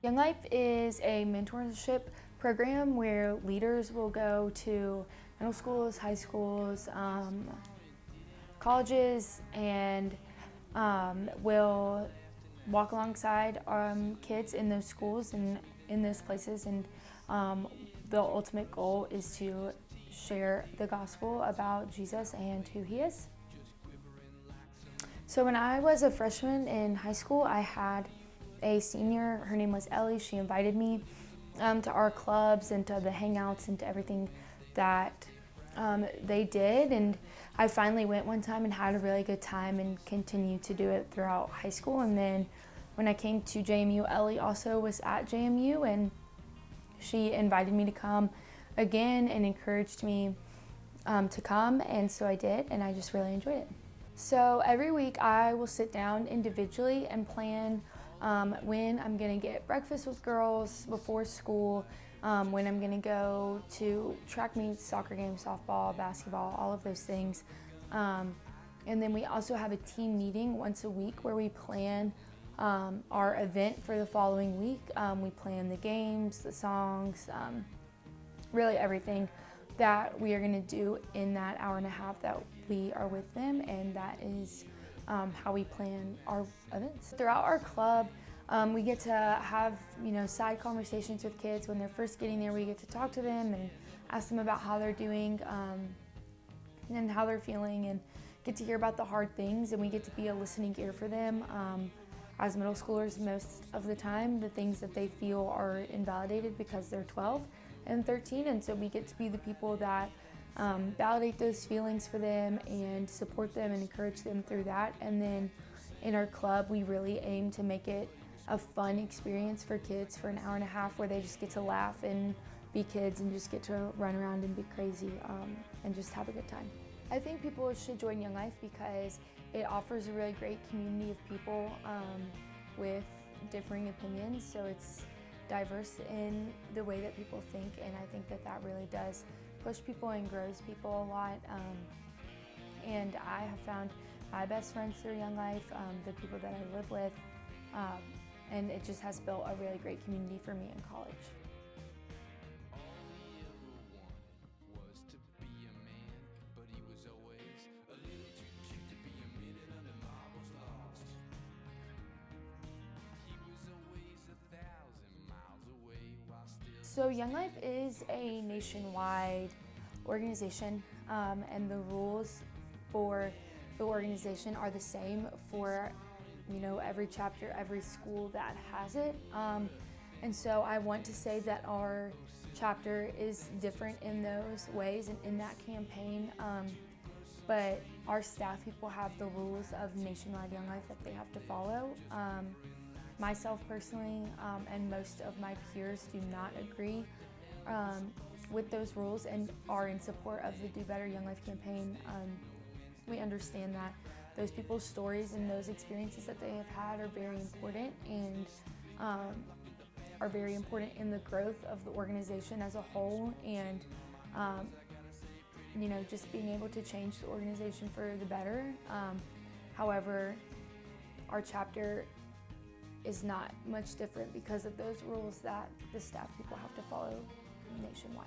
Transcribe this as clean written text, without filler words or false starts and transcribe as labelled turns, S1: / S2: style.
S1: Young Life is a mentorship program where leaders will go to middle schools, high schools, colleges, and will walk alongside kids in those schools and in those places. And the ultimate goal is to share the gospel about Jesus and who he is. So when I was a freshman in high school, I had a senior, her name was Ellie. She invited me to our clubs and to the hangouts and to everything that they did. And I finally went one time and had a really good time and continued to do it throughout high school. And then when I came to JMU, Ellie also was at JMU, and she invited me to come again and encouraged me to come. And so I did, and I just really enjoyed it. So every week I will sit down individually and plan when I'm gonna get breakfast with girls before school, when I'm gonna go to track meets, soccer games, softball, basketball, all of those things. And then we also have a team meeting once a week where we plan our event for the following week. We plan the games, the songs, really everything that we are going to do in that hour and a half that we are with them, and that is how we plan our events. Throughout our club, we get to have side conversations with kids when they're first getting there. We get to talk to them and ask them about how they're doing and how they're feeling, and get to hear about the hard things, and we get to be a listening ear for them. As middle schoolers, most of the time, the things that they feel are invalidated because they're 12 and 13, and so we get to be the people that validate those feelings for them and support them and encourage them through that. And then in our club, we really aim to make it a fun experience for kids for an hour and a half where they just get to laugh and be kids and just get to run around and be crazy and just have a good time. I think people should join Young Life because it offers a really great community of people with differing opinions. So it's diverse in the way that people think, and I think that that really does push people and grows people a lot. And I have found my best friends through Young Life, the people that I live with, and it just has built a really great community for me in college. So Young Life is a nationwide organization, and the rules for the organization are the same for every chapter, every school that has it. And so I want to say that our chapter is different in those ways and in that campaign, but our staff people have the rules of nationwide Young Life that they have to follow. Myself personally and most of my peers do not agree with those rules and are in support of the Do Better Young Life campaign. We understand that those people's stories and those experiences that they have had are very important and are very important in the growth of the organization as a whole, and just being able to change the organization for the better. However, our chapter is not much different because of those rules that the staff people have to follow nationwide.